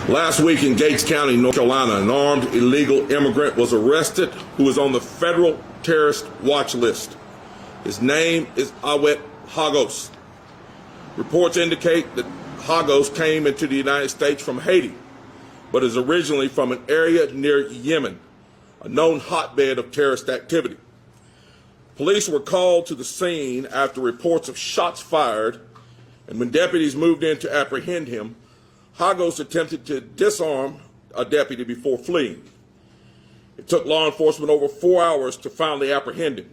Last week in Gates County, North Carolina, an armed illegal immigrant was arrested who is on the federal terrorist watch list. His name is Awet Hagos. Reports indicate that Hagos came into the United States from Haiti, but is originally from an area near Yemen, a known hotbed of terrorist activity. Police were called to the scene after reports of shots fired, and when deputies moved in to apprehend him, Hagos attempted to disarm a deputy before fleeing. It took law enforcement over 4 hours to finally apprehend him.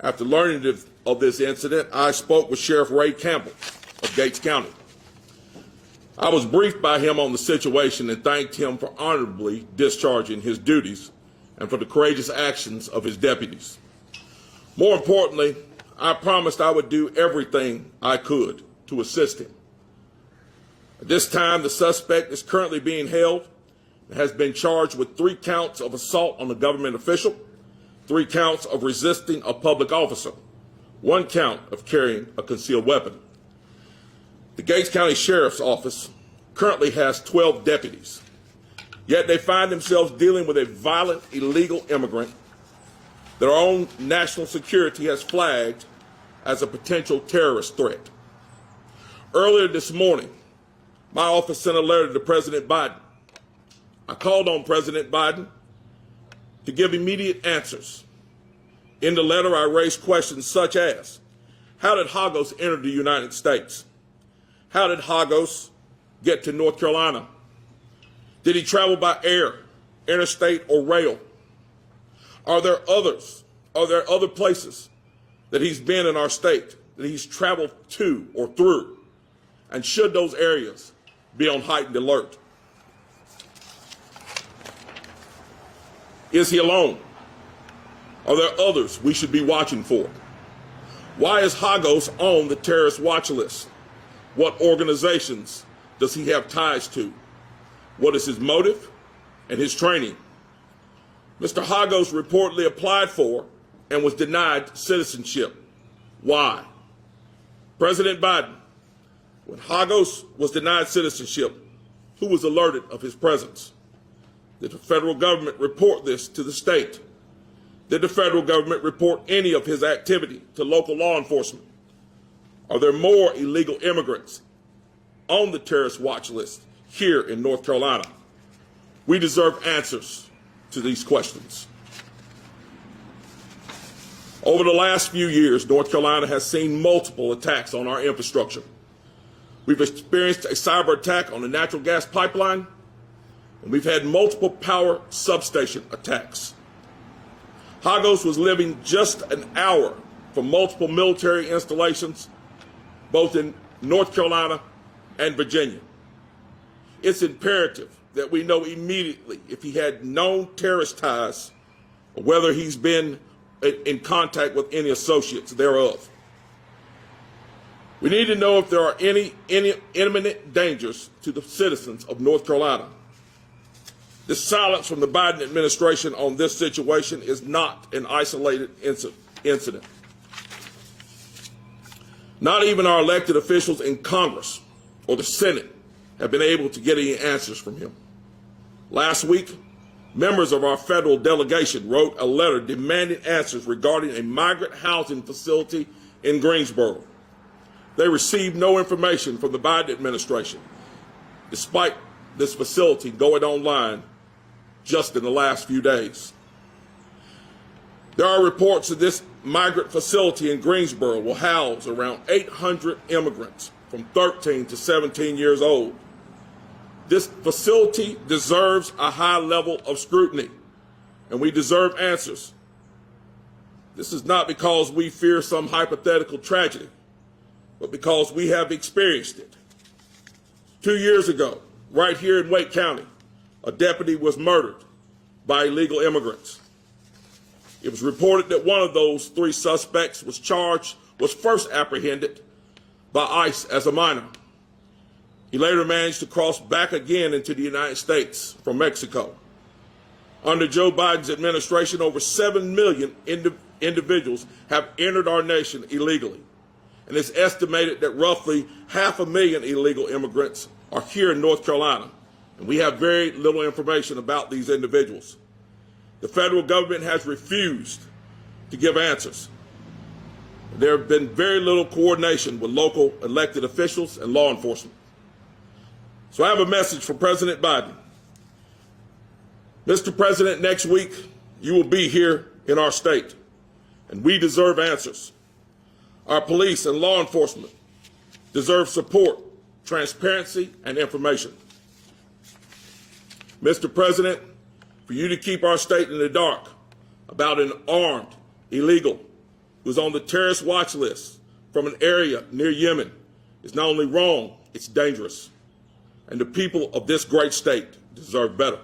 After learning of this incident, I spoke with Sheriff Ray Campbell of Gates County. I was briefed by him on the situation and thanked him for honorably discharging his duties and for the courageous actions of his deputies. More importantly, I promised I would do everything I could to assist him. At this time, the suspect is currently being held and has been charged with 3 counts of assault on a government official, 3 counts of resisting a public officer, 1 count of carrying a concealed weapon. The Gates County Sheriff's Office currently has 12 deputies, yet they find themselves dealing with a violent illegal immigrant that our own national security has flagged as a potential terrorist threat. Earlier this morning, my office sent a letter to President Biden. I called on President Biden to give immediate answers. In the letter, I raised questions such as, how did Hagos enter the United States? How did Hagos get to North Carolina? Did he travel by air, interstate, or rail? Are there other places that he's been in our state that he's traveled to or through? And should those areas be on heightened alert? Is he alone? Are there others we should be watching for? Why is Hagos on the terrorist watch list? What organizations does he have ties to? What is his motive and his training? Mr. Hagos reportedly applied for and was denied citizenship. Why? President Biden, when Hagos was denied citizenship, who was alerted of his presence? Did the federal government report this to the state? Did the federal government report any of his activity to local law enforcement? Are there more illegal immigrants on the terrorist watch list here in North Carolina? We deserve answers to these questions. Over the last few years, North Carolina has seen multiple attacks on our infrastructure. We've experienced a cyber attack on the natural gas pipeline, and we've had multiple power substation attacks. Hagos was living just an hour from multiple military installations, both in North Carolina and Virginia. It's imperative that we know immediately if he had known terrorist ties or whether he's been in contact with any associates thereof. We need to know if there are any imminent dangers to the citizens of North Carolina. The silence from the Biden administration on this situation is not an isolated incident. Not even our elected officials in Congress or the Senate have been able to get any answers from him. Last week, members of our federal delegation wrote a letter demanding answers regarding a migrant housing facility in Greensboro. They received no information from the Biden administration, despite this facility going online just in the last few days. There are reports that this migrant facility in Greensboro will house around 800 immigrants from 13 to 17 years old. This facility deserves a high level of scrutiny, and we deserve answers. This is not because we fear some hypothetical tragedy, but because we have experienced it. 2 years ago, right here in Wake County, a deputy was murdered by illegal immigrants. It was reported that one of those 3 suspects was first apprehended by ICE as a minor. He later managed to cross back again into the United States from Mexico. Under Joe Biden's administration, over 7 million individuals have entered our nation illegally. And it's estimated that roughly 500,000 illegal immigrants are here in North Carolina, and we have very little information about these individuals. The federal government has refused to give answers. There have been very little coordination with local elected officials and law enforcement. So I have a message for President Biden. Mr. President, next week you will be here in our state, and we deserve answers. Our police and law enforcement deserve support, transparency, and information. Mr. President, for you to keep our state in the dark about an armed illegal who's on the terrorist watch list from an area near Yemen is not only wrong, it's dangerous. And the people of this great state deserve better.